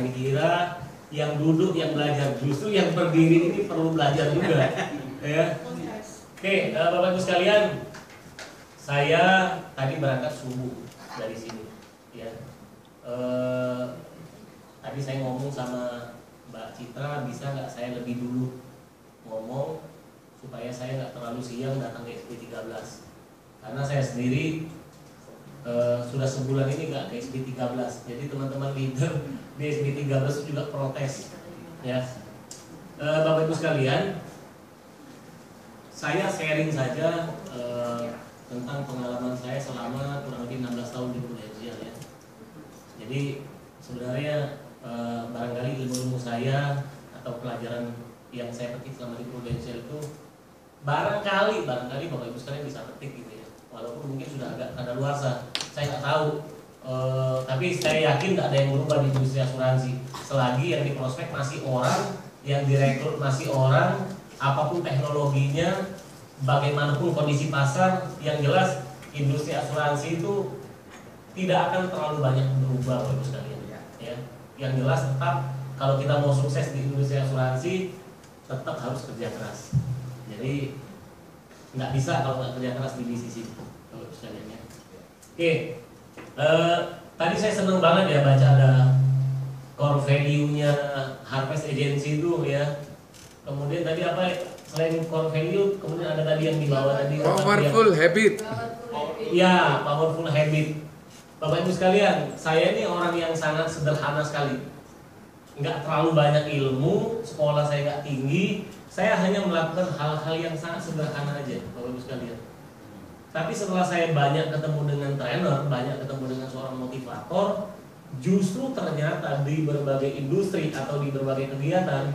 Kira yang duduk, yang belajar, justru yang berdiri ini perlu belajar juga, ya. Oke, Bapak Ibu sekalian, saya tadi berangkat subuh dari sini, ya. Tadi saya ngomong sama Mbak Citra, bisa nggak saya lebih dulu ngomong supaya saya nggak terlalu siang datang ke SP13, karena saya sendiri sudah sebulan ini nggak ke SP13, jadi teman-teman leader di SP13 juga protes, ya. Bapak Ibu sekalian, saya sharing saja tentang pengalaman saya selama kurang lebih 16 tahun di Prudential, ya. Jadi sebenarnya barangkali ilmu saya atau pelajaran yang saya petik selama di Prudential itu barangkali Bapak Ibu sekalian bisa petik gitu, ya. Walaupun mungkin sudah agak kadaluarsa, saya nggak tahu. Tapi saya yakin nggak ada yang berubah di industri asuransi selagi yang di prospek masih orang, yang direkrut masih orang, apapun teknologinya, bagaimanapun kondisi pasar, yang jelas industri asuransi itu tidak akan terlalu banyak berubah, Bapak Ibu sekalian, ya. Yang jelas tetap kalau kita mau sukses di industri asuransi tetap harus kerja keras. Jadi nggak bisa kalau nggak kerja keras di bisnis ini, Bapak Ibu sekalian, ya. Oke. Tadi saya senang banget ya baca ada core value-nya Harvest Agency itu, ya. Kemudian tadi apa selain core value, kemudian ada tadi yang di bawah tadi powerful habit. Ya, powerful habit. Bapak Ibu sekalian, saya ini orang yang sangat sederhana sekali. Nggak terlalu banyak ilmu, sekolah saya nggak tinggi, saya hanya melakukan hal-hal yang sangat sederhana aja, Bapak Ibu sekalian. Tapi setelah saya banyak ketemu dengan trainer, banyak ketemu dengan seorang motivator, justru ternyata di berbagai industri atau di berbagai kegiatan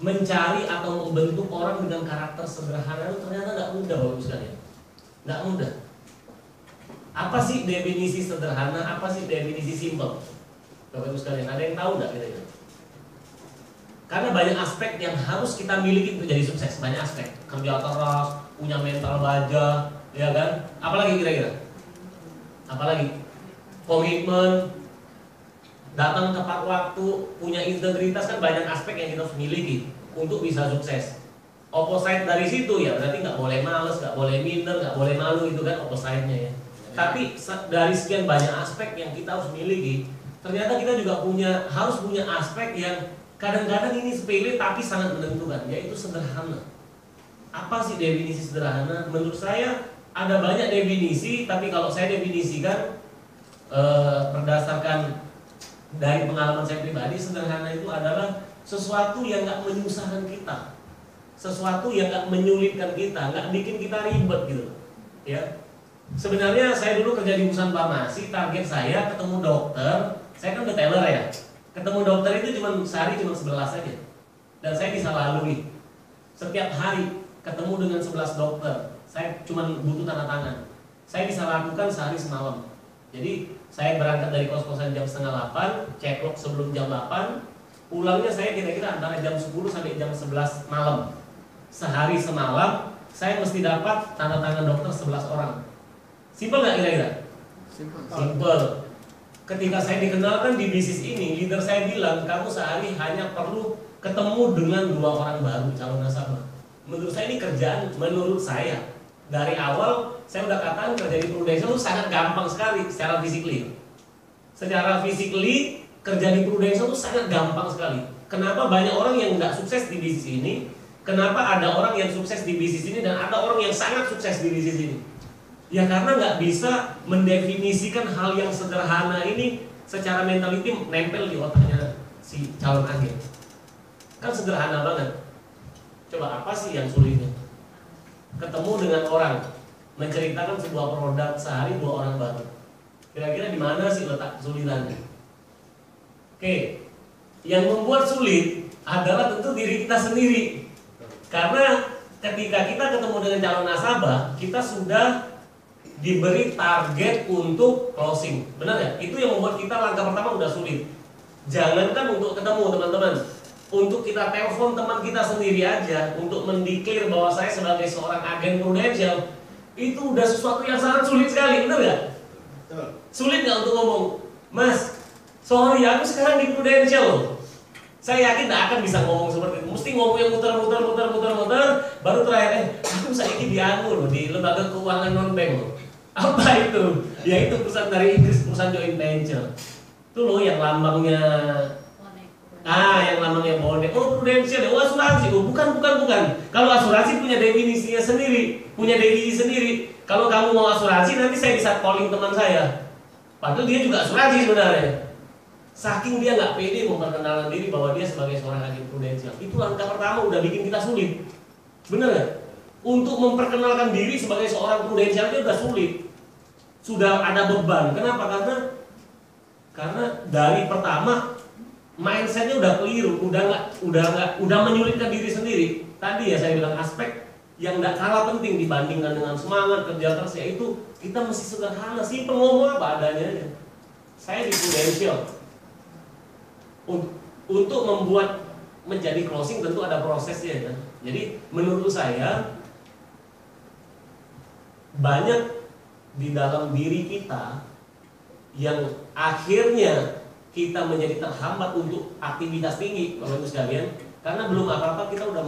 mencari atau membentuk orang dengan karakter sederhana itu ternyata nggak mudah, Bapak Ibu sekalian. Nggak mudah. Apa sih definisi sederhana? Apa sih definisi simple? Bapak Ibu sekalian, ada yang tahu nggak kira-kira? Karena banyak aspek yang harus kita miliki untuk jadi sukses. Banyak aspek, kerja keras, punya mental baja, ya kan? Apalagi kira-kira? Apalagi? Komitmen, datang tepat waktu, punya integritas, kan banyak aspek yang kita harus miliki untuk bisa sukses. Opposite dari situ ya berarti nggak boleh males, nggak boleh minder, nggak boleh malu, itu kan opposite-nya, ya. Tapi dari sekian banyak aspek yang kita harus miliki, ternyata kita juga harus punya aspek yang kadang-kadang ini sepele tapi sangat menentukan, yaitu sederhana. Apa sih definisi sederhana? Menurut saya ada banyak definisi, tapi kalau saya definisikan berdasarkan dari pengalaman saya pribadi, sederhana itu adalah sesuatu yang nggak menyusahkan kita, sesuatu yang nggak menyulitkan kita, nggak bikin kita ribet gitu, ya. Sebenarnya saya dulu kerja di perusahaan farmasi, target saya ketemu dokter, saya kan detailer, ya. Ketemu dokter itu sehari cuma 11 saja, dan saya bisa lalui setiap hari ketemu dengan 11 dokter. Saya cuma butuh tanda tangan, saya bisa lakukan sehari semalam. Jadi saya berangkat dari kos-kosan jam setengah 8, cekok sebelum jam 8, pulangnya saya kira-kira antara jam 10 sampai jam 11 malam. Sehari semalam saya mesti dapat tanda tangan dokter 11 orang. Simpel nggak kira-kira? Simpel. Ketika saya dikenalkan di bisnis ini, leader saya bilang, kamu sehari hanya perlu ketemu dengan 2 orang baru calon nasabah. Menurut saya ini kerjaan, menurut saya dari awal saya udah katakan kerja di Prudential itu sangat gampang sekali secara fisikly. Secara fisikly kerja di Prudential itu sangat gampang sekali. Kenapa banyak orang yang nggak sukses di bisnis ini? Kenapa ada orang yang sukses di bisnis ini dan ada orang yang sangat sukses di bisnis ini? Ya karena nggak bisa mendefinisikan hal yang sederhana ini secara mentality nempel di otaknya si calon agen. Kan sederhana banget. Coba apa sih yang sulitnya? Ketemu dengan orang, menceritakan sebuah produk sehari 2 orang baru. Kira-kira di mana sih letak kesulitannya? Oke, yang membuat sulit adalah tentu diri kita sendiri. Karena ketika kita ketemu dengan calon nasabah, kita sudah diberi target untuk closing, benar ya? Itu yang membuat kita langkah pertama udah sulit. Jangankan untuk ketemu teman-teman, untuk kita telepon teman kita sendiri aja untuk mendeklar bahwa saya sebagai seorang agen Prudential, itu udah sesuatu yang sangat sulit sekali, benar nggak? Sulit nggak untuk ngomong, Mas, Sorry, aku sekarang di Prudential loh. Saya yakin tidak akan bisa ngomong seperti itu. Mesti ngomong yang muter, baru terakhir, aku saiki dianu loh di lembaga keuangan non bank loh. Apa itu? Ya itu perusahaan dari Inggris, perusahaan joint venture. Itu loh yang lambangnya yang lambangnya bonek. Oh Prudential, oh asuransi. Oh bukan. Kalau asuransi punya definisinya sendiri, punya definisi sendiri. Kalau kamu mau asuransi nanti saya bisa calling teman saya. Padahal dia juga asuransi sebenarnya. Saking dia nggak pede memperkenalkan diri bahwa dia sebagai seorang agen prudensial. Itu langkah pertama udah bikin kita sulit. Bener nggak? Untuk memperkenalkan diri sebagai seorang prudensial itu udah sulit. Sudah ada beban. Kenapa? Karena dari pertama mindsetnya udah keliru, udah menyulitkan diri sendiri. Tadi ya saya bilang aspek yang nggak kalah penting dibandingkan dengan semangat kerja keras, yaitu kita mesti sederhana, simpel, ngomong apa adanya aja. Saya di Prudential. Untuk membuat menjadi closing tentu ada prosesnya kan. Jadi menurut saya banyak di dalam diri kita yang akhirnya kita menjadi terhambat untuk aktivitas tinggi, Bapak Ibu sekalian, karena belum apa-apa kita udah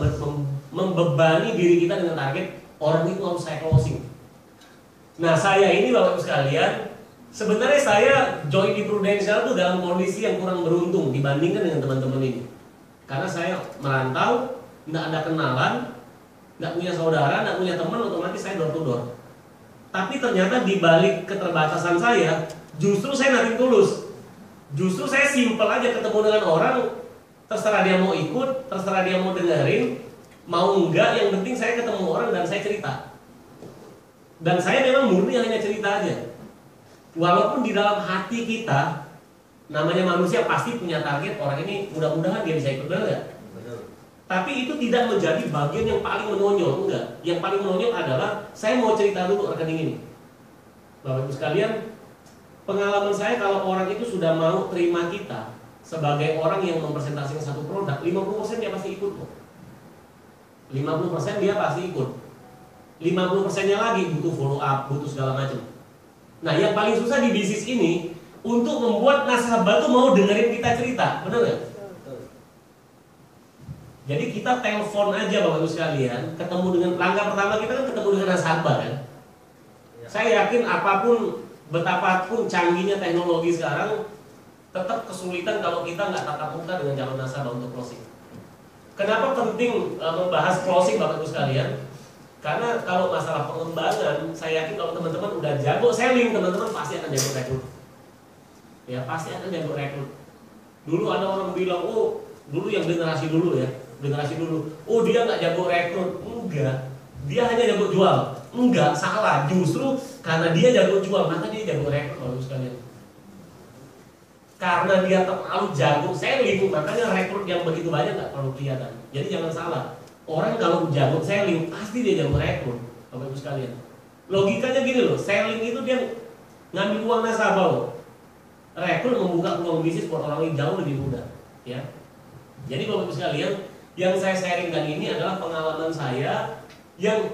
membebani diri kita dengan target orang itu harus saya closing. Nah saya ini Bapak Ibu sekalian, sebenarnya saya join di Prudential itu dalam kondisi yang kurang beruntung dibandingkan dengan teman-teman ini. Karena saya merantau, tidak ada kenalan, tidak punya saudara, tidak punya teman, otomatis saya door to door. Tapi ternyata di balik keterbatasan saya, justru saya nating tulus. Justru saya simpel aja ketemu dengan orang, terserah dia mau ikut, terserah dia mau dengerin, mau enggak, yang penting saya ketemu orang dan saya cerita. Dan saya memang murni hanya cerita aja. Walaupun di dalam hati kita, namanya manusia pasti punya target, orang ini mudah-mudahan dia bisa ikut, benar nggak? Tapi itu tidak menjadi bagian yang paling menonjol, enggak. Yang paling menonjol adalah saya mau cerita dulu rekening ini. Bapak Ibu sekalian, pengalaman saya kalau orang itu sudah mau terima kita sebagai orang yang mempresentasikan satu produk, 50% dia pasti ikut kok. 50% dia pasti ikut. 50%-nya lagi butuh follow up, butuh segala macam. Nah, yang paling susah di bisnis ini untuk membuat nasabah tuh mau dengerin kita cerita, benar nggak? Jadi kita telepon aja Bapak Ibu sekalian, ketemu dengan langkah pertama kita kan ketemu dengan nasabah kan. Saya yakin apapun, betapapun canggihnya teknologi sekarang, tetap kesulitan kalau kita nggak tatap muka dengan calon nasabah untuk closing. Kenapa penting membahas closing Bapak Ibu sekalian? Karena kalau masalah pengembangan, saya yakin kalau teman-teman udah jago selling, teman-teman pasti akan jago rekrut. Ya pasti akan jago rekrut. Dulu ada orang bilang, oh dulu yang generasi dulu ya, oh dia nggak jago rekrut. Enggak, dia hanya jago jual. Enggak, salah. Justru karena dia jago jual, maka dia jago rekrut Bapak sekalian. Karena dia terlalu jago selling, makanya rekrut yang begitu banyak nggak perlu kelihatan. Jadi jangan salah. Orang kalau jago selling, pasti dia jago rekrut, Bapak Ibu sekalian. Logikanya gini loh, selling itu dia ngambil uang nasabah loh. Rekrut membuka peluang bisnis buat orang yang jauh lebih mudah, ya. Jadi Bapak Ibu sekalian, yang saya sharingkan ini adalah pengalaman saya yang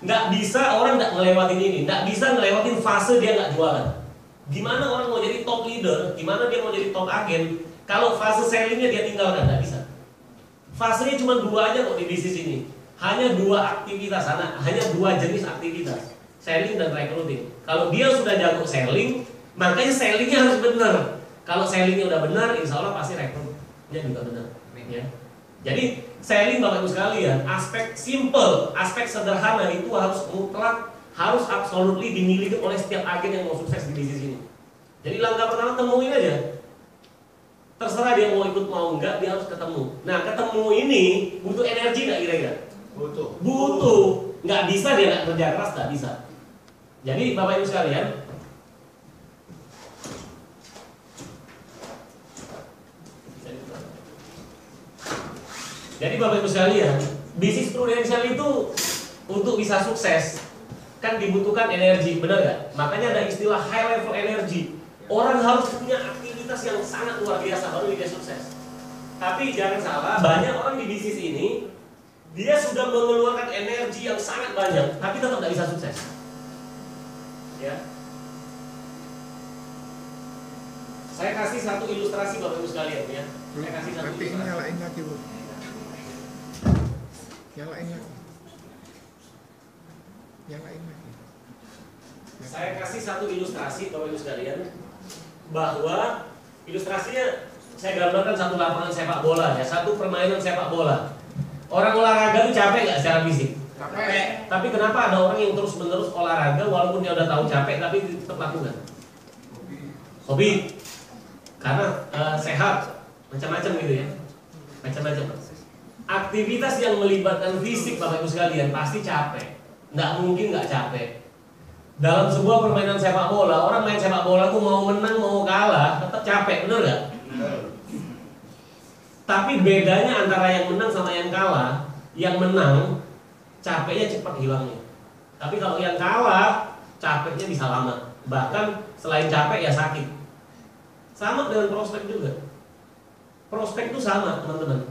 nggak bisa orang nggak ngelewatin ini, nggak bisa ngelewatin fase dia nggak jualan. Gimana orang mau jadi top leader, gimana dia mau jadi top agen, kalau fase sellingnya dia tinggalkan, nggak bisa. Fasenya cuma dua aja kok di bisnis ini. Hanya dua aktivitas, hanya dua jenis aktivitas, selling dan recruiting. Kalau dia sudah jago selling, makanya sellingnya harus benar. Kalau sellingnya udah benar, insya Allah pasti rekrutnya juga benar. Ya. Jadi selling Bapak Ibu sekalian, aspek simple, aspek sederhana itu harus mutlak, harus absolutely dimiliki oleh setiap agen yang mau sukses di bisnis ini. Jadi langkah pertama temuin aja. Terserah dia mau ikut mau enggak, dia harus ketemu. Nah ketemu ini butuh energi nggak kira-kira? Butuh. Nggak bisa dia nggak kerja keras, nggak bisa. Jadi Bapak Ibu sekalian, bisnis prudensial itu untuk bisa sukses kan dibutuhkan energi, benar nggak? Makanya ada istilah high level energy. Orang harus punya aktivitas yang sangat luar biasa baru dia sukses. Tapi jangan salah, banyak orang di bisnis ini dia sudah mengeluarkan energi yang sangat banyak, tapi tetap tidak bisa sukses. Ya. Saya kasih satu ilustrasi Bapak Ibu sekalian ya. Saya kasih satu Tapi ilustrasi. nyalain lagi, Bu. Nyalain lagi. Nyalain lagi. Saya kasih satu ilustrasi Bapak Ibu sekalian, bahwa ilustrasinya saya gambarkan satu lapangan sepak bola ya, satu permainan sepak bola. Orang olahraga itu capek nggak secara fisik? Capek. Tapi kenapa ada orang yang terus menerus olahraga walaupun dia udah tahu capek tapi tetap lakukan? Hobi. Karena sehat, macam-macam gitu ya, macam-macam. Aktivitas yang melibatkan fisik Bapak Ibu sekalian pasti capek. Nggak mungkin nggak capek. Dalam sebuah permainan sepak bola, orang main sepak bola tuh mau menang mau kalah tetap capek, bener nggak? Tapi bedanya antara yang menang sama yang kalah, yang menang capeknya cepat hilangnya. Tapi kalau yang kalah capeknya bisa lama. Bahkan selain capek ya sakit. Sama dengan prospek juga. Prospek itu sama teman-teman.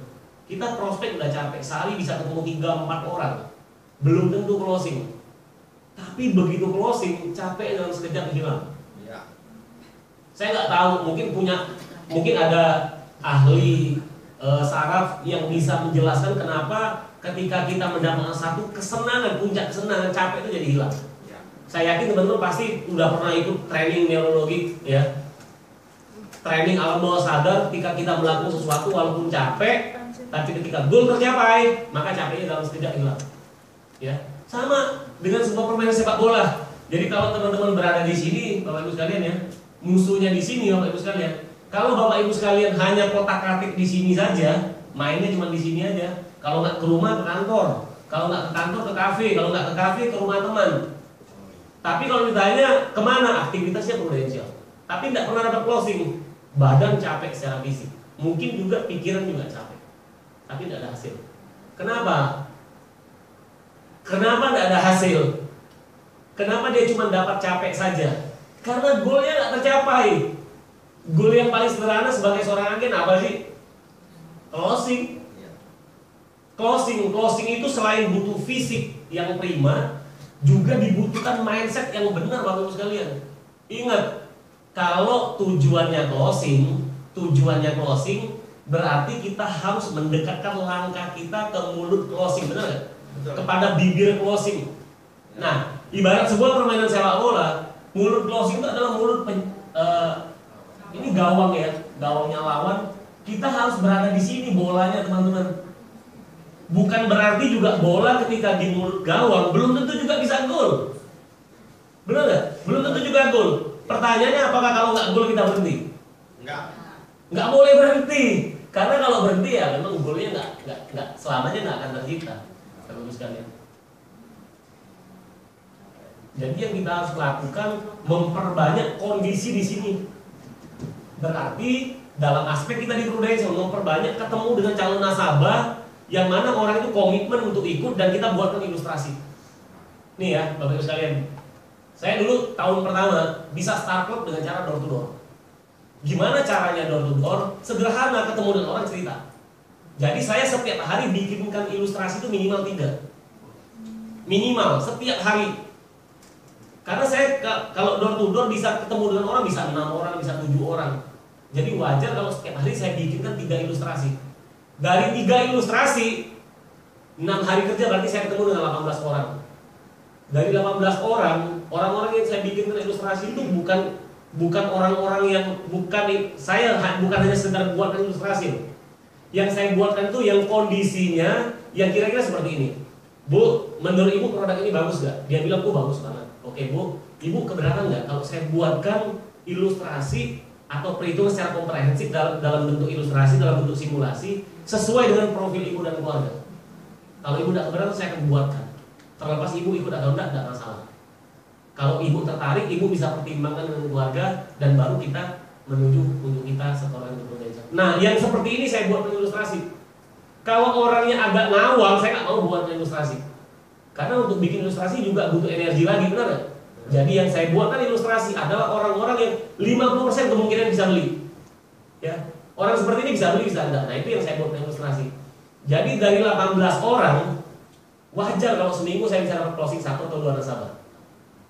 Kita prospek udah capek, sehari bisa ketemu 3-4 orang. Belum tentu closing. Tapi begitu closing, capek dalam sekejap hilang. Ya. Saya nggak tahu, mungkin ada ahli saraf yang bisa menjelaskan kenapa ketika kita mendapatkan satu kesenangan, puncak kesenangan, capek itu jadi hilang. Ya. Saya yakin teman-teman pasti udah pernah ikut training neurologi ya. Training alam bawah sadar, ketika kita melakukan sesuatu walaupun capek, tapi ketika goal tercapai, maka capeknya dalam sekejap hilang. Ya, sama dengan sebuah permainan sepak bola. Jadi kalau teman-teman berada di sini, Bapak Ibu sekalian ya, musuhnya di sini Bapak Ibu sekalian. Kalau Bapak Ibu sekalian hanya kotak-katik di sini saja, mainnya cuma di sini aja. Kalau nggak ke rumah ke kantor, kalau nggak ke kantor ke kafe, kalau nggak ke kafe ke rumah teman. Tapi kalau ditanya kemana, aktivitasnya prudensial. Tapi nggak pernah dapat closing. Badan capek secara fisik, mungkin juga pikiran juga capek, tapi tidak ada hasil. Kenapa? Kenapa tidak ada hasil? Kenapa dia cuma dapat capek saja? Karena goalnya nggak tercapai. Goal yang paling sederhana sebagai seorang agen apa sih? Closing. Closing itu selain butuh fisik yang prima, juga dibutuhkan mindset yang benar Bapak Ibu sekalian. Ingat, kalau tujuannya closing berarti kita harus mendekatkan langkah kita ke mulut closing, benar nggak? Kepada bibir closing. Nah, ibarat sebuah permainan sepak bola, mulut closing itu adalah mulut ini gawang ya, gawangnya lawan. Kita harus berada di sini bolanya teman-teman. Bukan berarti juga bola ketika di mulut gawang belum tentu juga bisa gol. Benar nggak? Belum tentu juga gol. Pertanyaannya apakah kalau nggak gol kita berhenti? Nggak boleh berhenti. Karena kalau berhenti ya memang golnya nggak selamanya nggak akan tercipta. Bagus sekalian. Jadi yang kita harus lakukan memperbanyak kondisi di sini. Berarti dalam aspek kita di prudensial memperbanyak ketemu dengan calon nasabah yang mana orang itu komitmen untuk ikut dan kita buatkan ilustrasi. Nih ya, Bapak Ibu sekalian. Saya dulu tahun pertama bisa start club dengan cara door to door. Gimana caranya door to door? Sederhana, ketemu dengan orang cerita. Jadi saya setiap hari bikinkan ilustrasi itu minimal 3. Minimal setiap hari. Karena saya kalau door to door bisa ketemu dengan orang bisa 6 orang, bisa 7 orang. Jadi wajar kalau setiap hari saya bikinkan 3 ilustrasi. Dari 3 ilustrasi 6 hari kerja berarti saya ketemu dengan 18 orang. Dari 18 orang, orang-orang yang saya bikinkan ilustrasi itu bukan orang-orang yang bukan hanya sekedar buatkan ilustrasi. Yang saya buatkan itu yang kondisinya yang kira-kira seperti ini. Bu, menurut ibu produk ini bagus gak? Dia bilang, bagus banget. Oke bu, ibu keberatan gak kalau saya buatkan ilustrasi atau perhitungan secara komprehensif dalam bentuk ilustrasi, dalam bentuk simulasi sesuai dengan profil ibu dan keluarga? Kalau ibu tidak keberatan, saya akan buatkan. Terlepas ibu ikut atau tidak masalah. Kalau ibu tertarik, ibu bisa pertimbangkan dengan keluarga dan baru kita menuju untuk kita setoran untuk prudensial. Nah, yang seperti ini saya buat ilustrasi. Kalau orangnya agak ngawang, saya nggak mau buat ilustrasi. Karena untuk bikin ilustrasi juga butuh energi lagi, benar nggak? Jadi yang saya buatkan ilustrasi adalah orang-orang yang 50% kemungkinan bisa beli. Ya, orang seperti ini bisa beli, bisa enggak. Nah, itu yang saya buatkan ilustrasi. Jadi dari 18 orang, wajar kalau seminggu saya bisa dapat closing 1 atau 2 nasabah.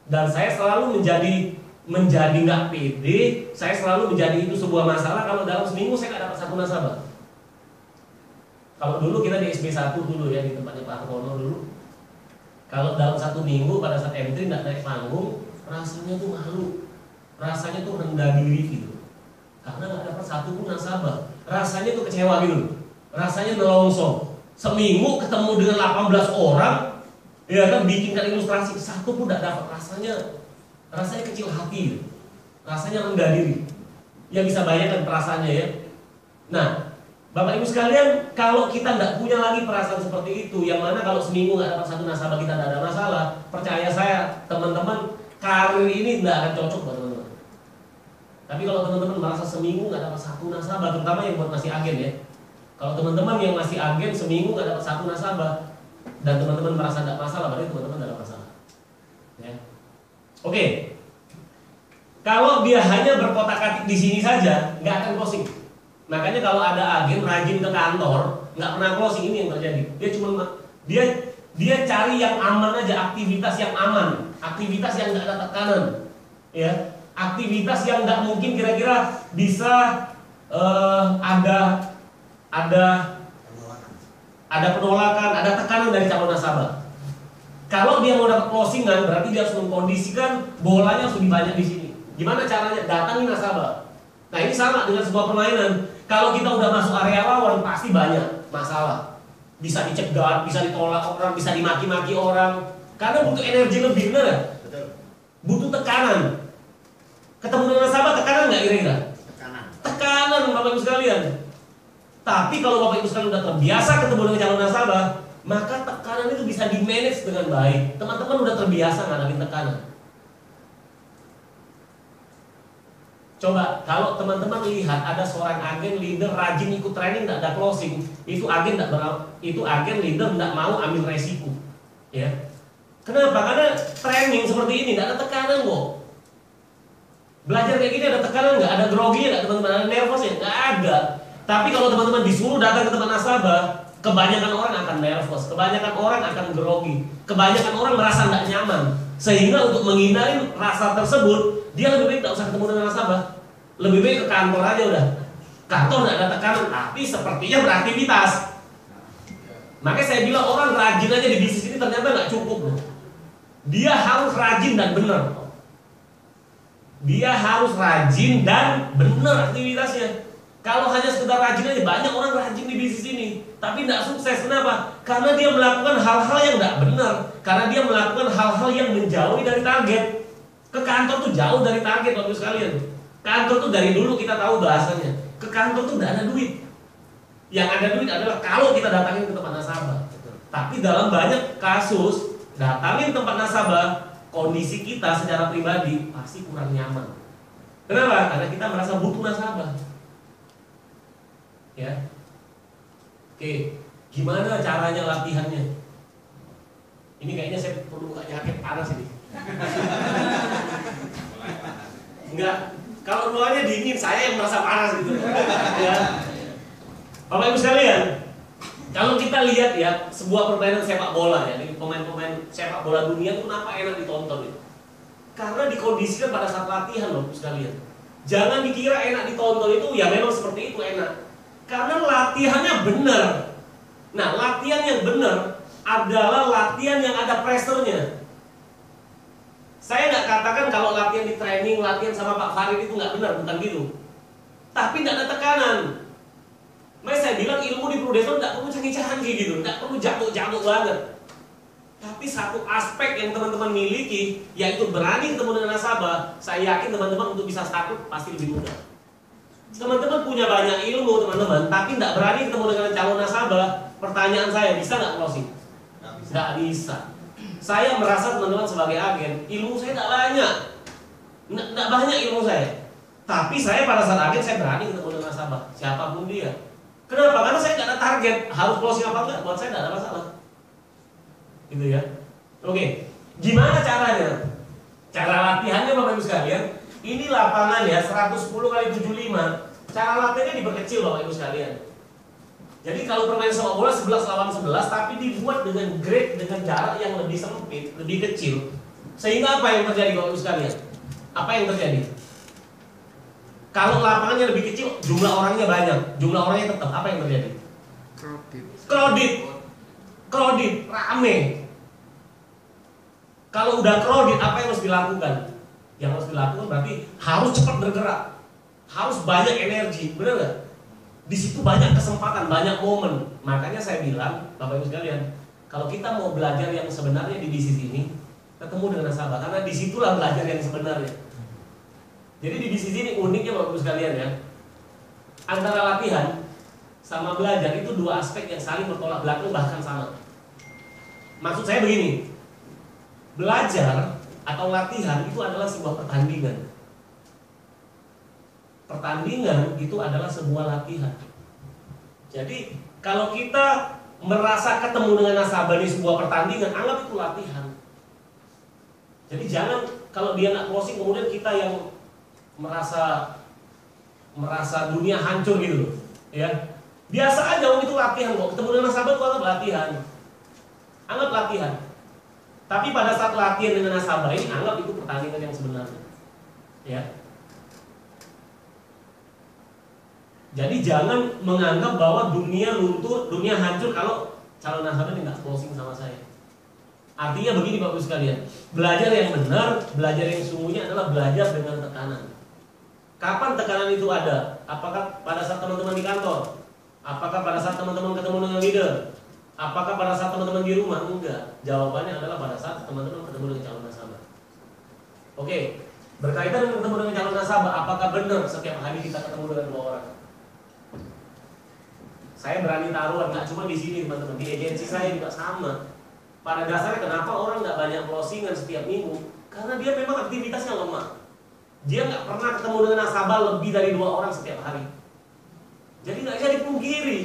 Dan saya selalu menjadi menjadi nggak pede, saya selalu menjadi itu sebuah masalah kalau dalam seminggu saya nggak dapat satu nasabah. Kalau dulu kita di SB1 dulu ya, di tempatnya Pak Kono dulu. Kalau dalam satu minggu pada saat entry nggak naik panggung, rasanya tuh malu, rasanya tuh rendah diri gitu. Karena nggak dapat satu pun nasabah, rasanya tuh kecewa gitu, rasanya nelongsong. Seminggu ketemu dengan 18 orang, ya kan, bikinkan ilustrasi, satu pun tidak dapat, rasanya kecil hati gitu. Rasanya rendah diri. Ya bisa bayangkan perasaannya ya. Nah, Bapak Ibu sekalian, kalau kita nggak punya lagi perasaan seperti itu, yang mana kalau seminggu nggak dapat satu nasabah kita tidak ada masalah, percaya saya teman-teman, karir ini tidak akan cocok buat teman-teman. Tapi kalau teman-teman merasa seminggu nggak dapat satu nasabah, terutama yang buat masih agen ya. Kalau teman-teman yang masih agen seminggu nggak dapat satu nasabah dan teman-teman merasa tidak masalah, berarti teman-teman tidak ada masalah. Ya. Oke. Kalau dia hanya berkotak-katik di sini saja, nggak akan closing. Makanya kalau ada agen rajin ke kantor, nggak pernah closing, ini yang terjadi. Dia cuma dia cari yang aman aja, aktivitas yang aman, aktivitas yang nggak ada tekanan, ya, aktivitas yang nggak mungkin kira-kira bisa ada penolakan, ada tekanan dari calon nasabah. Kalau dia mau dapat closingan, berarti dia harus mengkondisikan bolanya harus lebih banyak di sini. Gimana caranya? Datangi nasabah. Nah ini sama dengan sebuah permainan. Kalau kita udah masuk area lawan, pasti banyak masalah. Bisa dicegat, bisa ditolak orang, bisa dimaki-maki orang. Karena butuh energi lebih, benar ya? Butuh tekanan. Ketemu dengan nasabah, tekanan nggak kira-kira? Tekanan, Bapak Ibu sekalian. Tapi kalau Bapak Ibu sekalian udah terbiasa ketemu dengan calon nasabah, maka tekanan itu bisa di-manage dengan baik. Teman-teman udah terbiasa ngadapin tekanan. Coba kalau teman-teman lihat ada seorang agen leader rajin ikut training nggak ada closing, itu agen leader nggak mau ambil resiko, ya. Kenapa? Karena training seperti ini nggak ada tekanan kok. Belajar kayak gini ada tekanan nggak? Ada grogi nggak teman-teman? Ada nervous ya? Nggak ada. Tapi kalau teman-teman disuruh datang ke tempat nasabah, kebanyakan orang akan nervous, kebanyakan orang akan grogi, kebanyakan orang merasa nggak nyaman. Sehingga untuk menghindari rasa tersebut, dia lebih baik nggak usah ketemu dengan nasabah, lebih baik ke kantor aja udah. Kantor nggak ada tekanan, tapi sepertinya beraktivitas. Makanya saya bilang orang rajin aja di bisnis ini ternyata nggak cukup. Dia harus rajin dan benar. Dia harus rajin dan benar aktivitasnya. Kalau hanya sekedar rajin aja, banyak orang rajin di bisnis ini, tapi tidak sukses. Kenapa? Karena dia melakukan hal-hal yang tidak benar. Karena dia melakukan hal-hal yang menjauhi dari target. Ke kantor tuh jauh dari target, Bapak sekalian. Kantor tuh dari dulu kita tahu bahasanya. Ke kantor tuh tidak ada duit. Yang ada duit adalah kalau kita datangin ke tempat nasabah. Tapi dalam banyak kasus, datangin tempat nasabah, kondisi kita secara pribadi pasti kurang nyaman. Kenapa? Karena kita merasa butuh nasabah. Ya, oke, gimana caranya latihannya? Ini kayaknya saya perlu buka jaket panas ini. Enggak, kalau ruangannya dingin, saya yang merasa panas gitu. Ya, Bapak Ibu sekalian, kalau kita lihat ya sebuah permainan sepak bola ya, ini pemain-pemain sepak bola dunia itu kenapa enak ditonton ya? Karena dikondisikan pada saat latihan, Bapak Ibu sekalian. Jangan dikira enak ditonton itu ya memang seperti itu enak. Karena latihannya benar. Nah, latihan yang benar adalah latihan yang ada pressure-nya. Saya nggak katakan kalau latihan di training, latihan sama Pak Farid itu nggak benar, bukan gitu. Tapi nggak ada tekanan. Makanya saya bilang ilmu di Prudensial nggak perlu canggih-canggih gitu, nggak perlu jago-jago banget. Tapi satu aspek yang teman-teman miliki, yaitu berani ketemu dengan nasabah. Saya yakin teman-teman untuk bisa startup pasti lebih mudah. Teman-teman punya banyak ilmu teman-teman, tapi tidak berani ketemu dengan calon nasabah. Pertanyaan saya, bisa nggak closing? Nggak bisa. Saya merasa teman-teman sebagai agen, ilmu saya tidak banyak, nggak banyak ilmu saya. Tapi saya pada saat agen saya berani ketemu dengan nasabah, siapapun dia. Kenapa? Karena saya nggak ada target, harus closing apa enggak, buat saya nggak ada masalah. Gitu ya. Oke, gimana caranya? Cara latihannya Bapak Ibu sekalian. Ini lapangan ya 110x75. Cara latihannya diperkecil Bapak Ibu sekalian. Jadi kalau permainan sepak bola 11 lawan 11, tapi dibuat dengan grade dengan jarak yang lebih sempit, lebih kecil. Sehingga apa yang terjadi Bapak Ibu sekalian? apa yang terjadi? Kalau lapangannya lebih kecil, jumlah orangnya banyak, jumlah orangnya tetap, apa yang terjadi? Crowded, rame. Kalau udah crowded, apa yang harus dilakukan? Yang harus dilakukan berarti harus cepat bergerak, harus banyak energi, benar nggak? Di situ banyak kesempatan, banyak momen. Makanya saya bilang, Bapak Ibu sekalian, kalau kita mau belajar yang sebenarnya di bisnis ini, ketemu dengan nasabah, karena disitulah belajar yang sebenarnya. Jadi di bisnis ini uniknya Bapak Ibu sekalian ya, antara latihan sama belajar itu dua aspek yang saling bertolak belakang bahkan sama. Maksud saya begini, belajar atau latihan itu adalah sebuah pertandingan. Pertandingan itu adalah sebuah latihan. Jadi kalau kita merasa ketemu dengan nasabah di sebuah pertandingan, anggap itu latihan. Jadi jangan kalau dia nggak closing kemudian kita yang merasa dunia hancur gitu loh, ya. Biasa aja itu latihan kok. Ketemu dengan nasabah itu anggap latihan. Anggap latihan. Tapi pada saat latihan dengan nasabah ini anggap itu pertandingan yang sebenarnya. Ya. Jadi jangan menganggap bahwa dunia luntur, dunia hancur kalau calon nasabah nggak closing sama saya. Artinya begini Bapak Ibu sekalian, belajar yang benar, belajar yang sungguhnya adalah belajar dengan tekanan. Kapan tekanan itu ada? Apakah pada saat teman-teman di kantor? Apakah pada saat teman-teman ketemu dengan leader? Apakah pada saat teman-teman di rumah? Enggak. Jawabannya adalah pada saat teman-teman ketemu dengan calon nasabah. Oke, berkaitan dengan ketemu dengan calon nasabah, apakah benar setiap hari kita ketemu dengan dua orang? Saya berani taruhan, nggak cuma di sini teman-teman, di agensi saya juga sama. Pada dasarnya kenapa orang nggak banyak closingan setiap minggu? Karena dia memang aktivitasnya lemah. Dia nggak pernah ketemu dengan nasabah lebih dari 2 orang setiap hari. Jadi nggak bisa dipungkiri.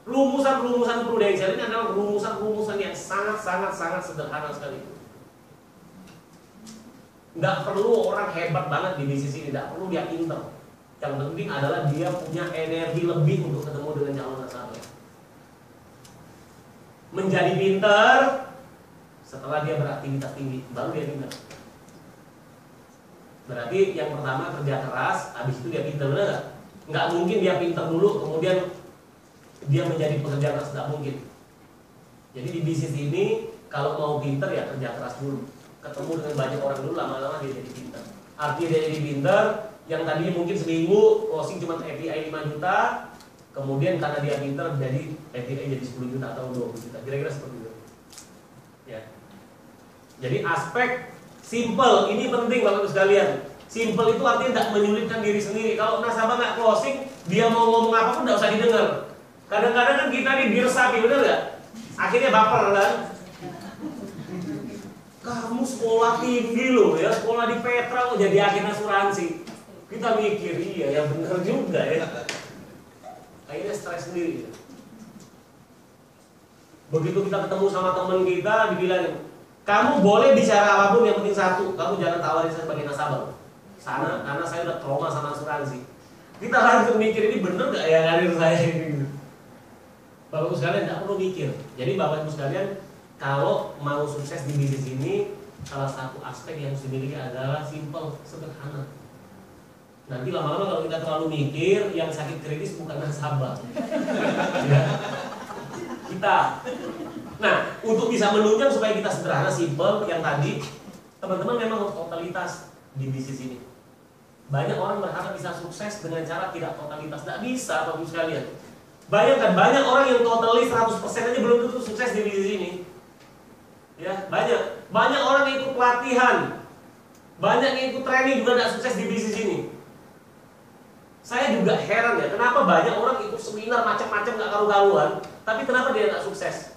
Rumusan-rumusan prudensial ini adalah rumusan-rumusan yang sangat sederhana sekali. Nggak perlu orang hebat banget di bisnis ini, nggak perlu dia pinter. Yang penting adalah dia punya energi lebih untuk ketemu dengan calon nasabah. Menjadi pinter setelah dia beraktivitas tinggi, baru dia pinter. Berarti yang pertama kerja keras, habis itu dia pinter, benar nggak? Nggak mungkin dia pinter dulu, kemudian dia menjadi pekerja keras, nggak mungkin. Jadi di bisnis ini kalau mau pinter ya kerja keras dulu, ketemu dengan banyak orang dulu, lama-lama dia jadi pinter. Artinya dia jadi pinter, yang tadinya mungkin seminggu closing cuma FDI 5 juta, kemudian karena dia pinter jadi FDI jadi 10 juta atau 20 juta, kira-kira seperti itu. Ya. Jadi aspek simple ini penting Bapak Ibu sekalian. Simple itu artinya tidak menyulitkan diri sendiri. Kalau nasabah nggak closing, dia mau ngomong apapun nggak usah didengar. Kadang-kadang kan kita diresapi, benar nggak? Akhirnya baper kan? Kamu sekolah tinggi loh ya, sekolah di Petra kok jadi agen asuransi. Kita mikir, iya ya benar juga ya. Akhirnya stres sendiri. Begitu kita ketemu sama teman kita, dibilang, kamu boleh bicara apapun, yang penting satu, kamu jangan tawarin saya sebagai nasabah. Sana, karena saya udah trauma sama asuransi. Kita langsung mikir, ini bener gak ya karir saya ini? Bapak Ibu sekalian tidak perlu mikir. Jadi Bapak Ibu sekalian, kalau mau sukses di bisnis ini, salah satu aspek yang harus dimiliki adalah simple, sederhana. Nanti lama-lama kalau kita terlalu mikir, yang sakit kritis bukan nasabah, ya. Kita. Nah, untuk bisa menunjang supaya kita sederhana, simple, yang tadi, teman-teman memang harus totalitas di bisnis ini. Banyak orang berharap bisa sukses dengan cara tidak totalitas. Tidak bisa, Bapak Ibu sekalian. Bayangkan, banyak orang yang totalis 100% aja belum tentu sukses di bisnis ini. Ya, banyak orang yang ikut pelatihan, banyak yang ikut training juga tidak sukses di bisnis ini. Saya juga heran ya, kenapa banyak orang ikut seminar macam-macam gak karu-karuan, tapi kenapa dia gak sukses?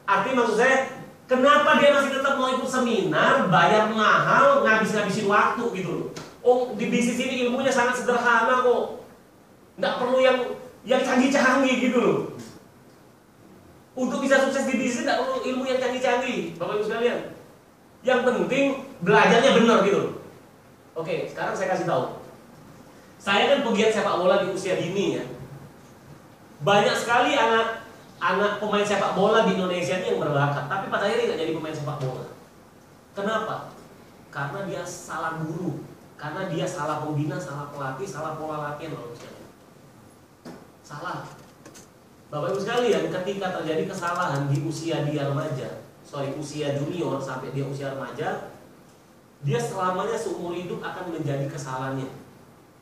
Artinya maksud saya, kenapa dia masih tetap mau ikut seminar, bayar mahal, ngabisin waktu gitu loh. Oh, di bisnis ini ilmunya sangat sederhana kok, nggak perlu yang canggih-canggih gitu loh. Untuk bisa sukses di bisnis nggak perlu ilmu yang canggih-canggih, Bapak Ibu sekalian. Yang penting belajarnya benar gitu loh. Oke, sekarang saya kasih tahu. Saya kan pegiat sepak bola di usia dini ya. Banyak sekali anak pemain sepak bola di Indonesia ini yang berbakat, tapi pada akhirnya nggak jadi pemain sepak bola. Kenapa? Karena dia salah guru. Karena dia salah pembina, salah pelatih, salah pola latihan, Bapak Ibu sekalian. Salah. Bapak Ibu sekalian, ketika terjadi kesalahan di usia dia remaja, usia junior sampai dia usia remaja, dia selamanya seumur hidup akan menjadi kesalahannya.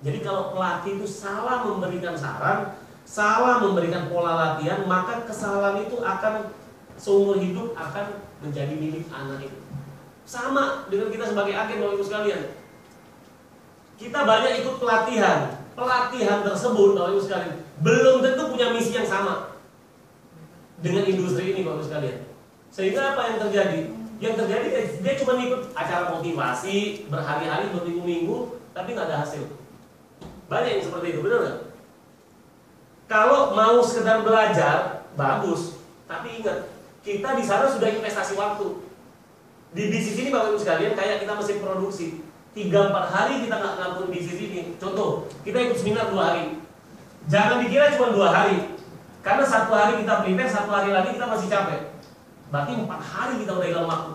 Jadi kalau pelatih itu salah memberikan saran, salah memberikan pola latihan, maka kesalahan itu akan seumur hidup akan menjadi milik anak itu. Sama dengan kita sebagai agen, Bapak Ibu sekalian. Kita banyak ikut pelatihan. Pelatihan tersebut, Bapak Ibu sekalian, belum tentu punya misi yang sama dengan industri ini, Bapak Ibu sekalian. Sehingga apa yang terjadi? Yang terjadi dia cuma ikut acara motivasi berhari-hari, berminggu-minggu, tapi nggak ada hasil. Banyak yang seperti itu, benar nggak? Kalau mau sekedar belajar, bagus. Tapi ingat, kita di sana sudah investasi waktu. Di bisnis ini, Bapak Ibu sekalian, kayak kita mesin produksi. 3-4 hari kita nggak ngelakuin bisnis ini. Contoh, kita ikut seminar 2 hari. Jangan dikira cuma 2 hari. Karena 1 hari kita prepare, 1 hari lagi kita masih capek. Berarti 4 hari kita udah hilang waktu.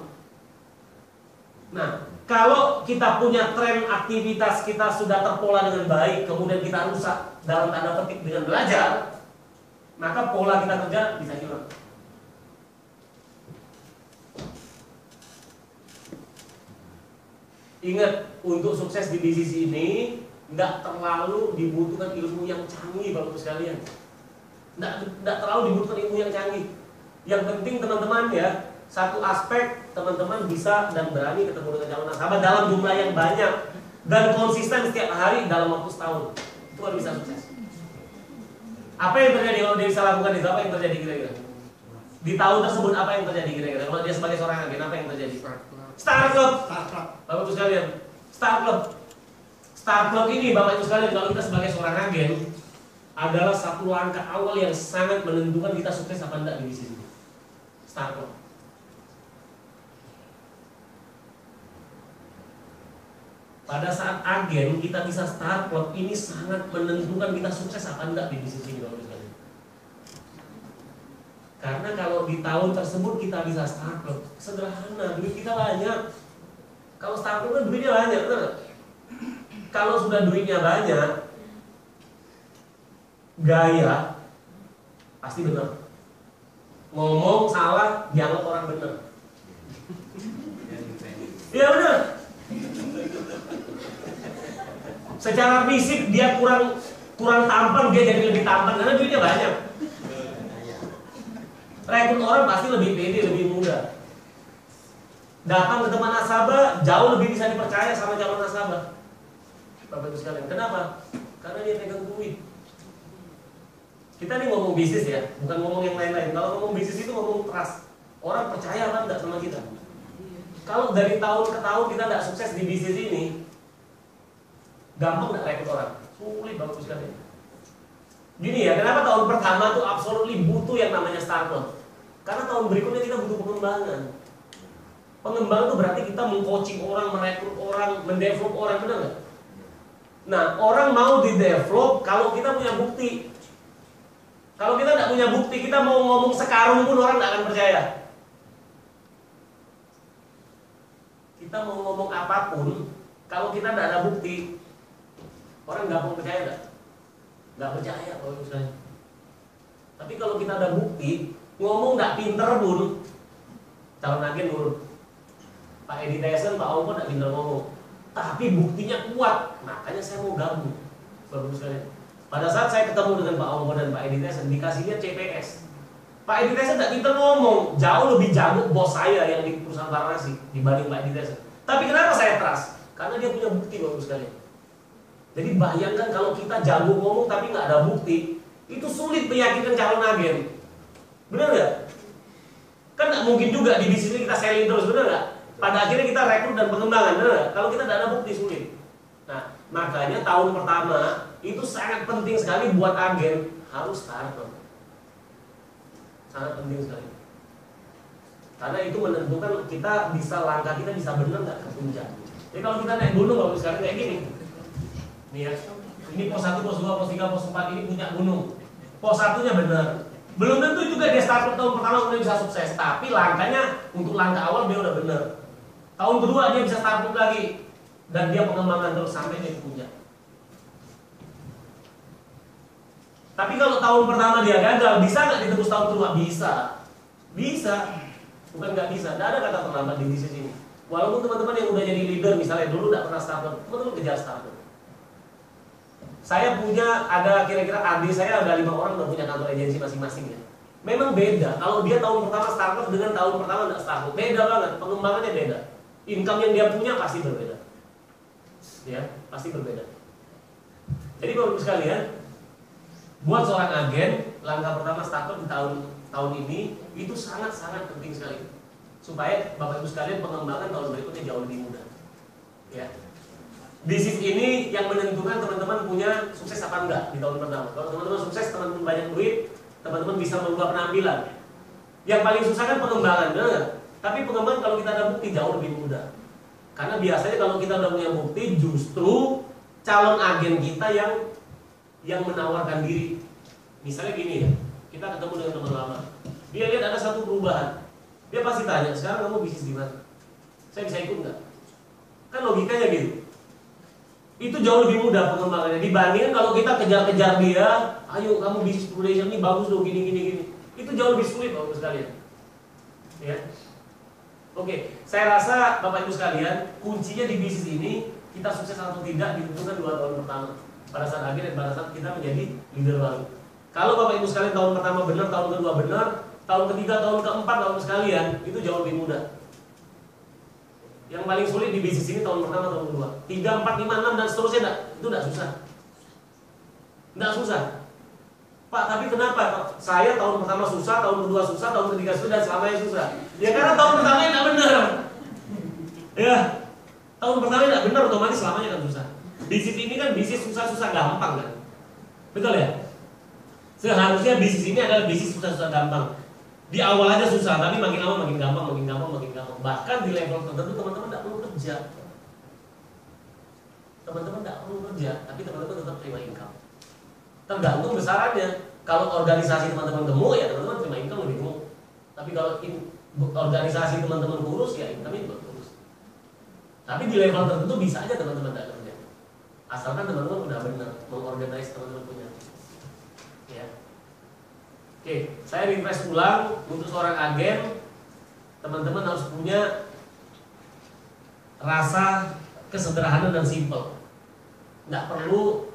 Nah, kalau kita punya tren aktivitas kita sudah terpola dengan baik, kemudian kita rusak dalam tanda petik dengan belajar, maka pola kita kerja bisa hilang. Ingat, untuk sukses di bisnis ini nggak terlalu dibutuhkan ilmu yang canggih, Bapak Ibu sekalian. Nggak terlalu dibutuhkan ilmu yang canggih. Yang penting teman-teman ya, satu aspek teman-teman bisa dan berani ketemu dengan calon nasabah dalam jumlah yang banyak dan konsisten setiap hari dalam waktu setahun. Itu kan bisa sukses. Apa yang terjadi kalau dia bisa lakukan itu? Apa yang terjadi kira-kira? Di tahun tersebut apa yang terjadi kira-kira? Kalau dia sebagai seorang agen, apa yang terjadi? Start Club. Bapak Ibu sekalian, Start Club. Start Club ini, Bapak Ibu sekalian, kalau kita sebagai seorang agen, adalah satu langkah awal yang sangat menentukan kita sukses apa enggak di bisnis ini. Start Club. Pada saat agen kita bisa Start Club, ini sangat menentukan kita sukses apa enggak di bisnis ini, Bapak Ibu sekalian. Karena kalau di tahun tersebut kita bisa Start Club, sederhana, duit kita banyak. Kalau Start Club kan duitnya banyak, benar nggak? Kalau sudah duitnya banyak, gaya pasti benar. Ngomong salah dianggap orang benar. Iya benar. Secara fisik dia kurang tampan, dia jadi lebih tampan karena duitnya banyak. Rekrut orang pasti lebih pede, lebih mudah. Datang ke tempat nasabah jauh lebih bisa dipercaya sama calon nasabah. Bapak Ibu sekalian, kenapa? Karena dia pegang duit. Kita nih ngomong bisnis ya, bukan ngomong yang lain-lain. Kalau ngomong bisnis itu ngomong trust. Orang percaya kan nggak sama kita? Kalau dari tahun ke tahun kita nggak sukses di bisnis ini, gampang nggak rekrut orang? Sulit, Bapak Ibu sekalian. Gini ya, kenapa tahun pertama tuh absolutely butuh yang namanya Start Club? Karena tahun berikutnya kita butuh pengembangan. Pengembangan itu berarti kita meng-coaching orang, merekrut orang, mendevelop orang, benar nggak? Nah, orang mau di-develop kalau kita punya bukti. Kalau kita nggak punya bukti, kita mau ngomong sekarung pun orang nggak akan percaya. Kita mau ngomong apapun, kalau kita nggak ada bukti, orang gampang percaya nggak? Nggak percaya kalau misalnya. Tapi kalau kita ada bukti, ngomong nggak pinter pun, calon agen nurut. Pak Edi Tyson, Pak Ongko nggak pinter ngomong, tapi buktinya kuat, makanya saya mau gabung. Bagus sekali. Pada saat saya ketemu dengan Pak Ongko dan Pak Edi Tyson, dikasih dia CPS. Pak Edi Tyson nggak pinter ngomong, jauh lebih jago bos saya yang di perusahaan farmasi dibanding Pak Edi Tyson. Tapi kenapa saya trust? Karena dia punya bukti, bagus sekali. Jadi bayangkan kalau kita jago ngomong tapi nggak ada bukti, itu sulit meyakinkan calon agen. Benar nggak? Kan nggak mungkin juga di bisnis ini kita selling terus, benar nggak? Pada akhirnya kita rekrut dan pengembangan, benar nggak? Kalau kita nggak ada bukti, sulit. Nah, makanya tahun pertama itu sangat penting sekali buat agen harus Start Club. Sangat penting sekali. Karena itu menentukan kita bisa langkah kita bisa benar nggak ke puncak. Jadi kalau kita naik gunung, kalau sekarang kayak gini. Nih ya, ini pos 1, pos 2, pos 3, pos 4 ini puncak gunung. Pos 1-nya benar. Belum tentu juga dia Start Club tahun pertama udah bisa sukses, tapi langkahnya untuk langkah awal dia udah benar. Tahun kedua dia bisa Start Club lagi. dan dia pengembangan terus sampai dia punya. Tapi kalau tahun pertama dia gagal, bisa nggak ditebus tahun kedua? Bisa, bisa. Bukan nggak bisa, tidak ada kata terlambat di bisnis ini. Walaupun teman-teman yang udah jadi leader misalnya dulu tidak pernah startup, teman-teman kejar startup. Saya punya ada kira-kira adik saya ada 5 orang udah punya kantor agensi masing-masing ya. Memang beda. Kalau dia tahun pertama startup dengan tahun pertama tidak startup, beda banget. Pengembangannya beda. Income yang dia punya pasti berbeda. Ya, pasti berbeda. Jadi Bapak Ibu sekalian, buat seorang agen, langkah pertama startup di tahun ini itu sangat-sangat penting sekali. Supaya Bapak Ibu sekalian pengembangan tahun berikutnya jauh lebih mudah. Ya. Bisnis ini yang menentukan teman-teman punya sukses apa enggak di tahun pertama. Kalau teman-teman sukses, teman-teman banyak duit, teman-teman bisa merubah penampilan. Yang paling susah kan pengembangan, benar nggak? Tapi pengembangan kalau kita ada bukti jauh lebih mudah. Karena biasanya kalau kita udah punya bukti, justru calon agen kita yang menawarkan diri. Misalnya gini ya, kita ketemu dengan teman lama, dia lihat ada satu perubahan, dia pasti tanya, sekarang kamu bisnis di mana? Saya bisa ikut nggak? Kan logikanya gitu. Itu jauh lebih mudah pengembangannya dibandingkan kalau kita kejar-kejar dia, ayo kamu bisnis production ini bagus loh gini. Itu jauh lebih sulit Bapak Ibu sekalian. Ya. Oke, saya rasa Bapak Ibu sekalian, kuncinya di bisnis ini kita sukses atau tidak ditentukan 2 tahun pertama. Pada saat akhir dan pada saat kita menjadi leader baru. Kalau Bapak Ibu sekalian tahun pertama benar, tahun kedua benar, tahun ketiga, tahun keempat Bapak Ibu sekalian itu jauh lebih mudah. Yang paling sulit di bisnis ini tahun pertama, tahun kedua. 3, 4, 5, 6 dan seterusnya enggak. Itu enggak susah. Enggak susah. Pak, tapi kenapa? Saya tahun pertama susah, tahun kedua susah, tahun ketiga susah, dan selamanya susah. Ya karena tahun pertama enggak benar. Ya. Tahun pertama enggak benar, otomatis selamanya kan susah. Bisnis ini kan bisnis susah-susah gampang kan. Betul ya? Seharusnya bisnis ini adalah bisnis susah-susah gampang. Di awal aja susah, tapi makin lama makin gampang. Bahkan di level tertentu teman-teman tidak perlu kerja. Teman-teman tidak perlu kerja, tapi teman-teman tetap terima income. Tergantung besarannya. Kalau organisasi teman-teman gemuk, ya teman-teman terima income lebih gemuk. Tapi kalau organisasi teman-teman kurus, ya income juga kurus. Tapi di level tertentu bisa aja teman-teman tidak kerja. Asalkan teman-teman udah benar mengorganize teman-teman punya. Ya. Oke, saya refresh ulang untuk seorang agen, teman-teman harus punya rasa kesederhanaan dan simple. Nggak perlu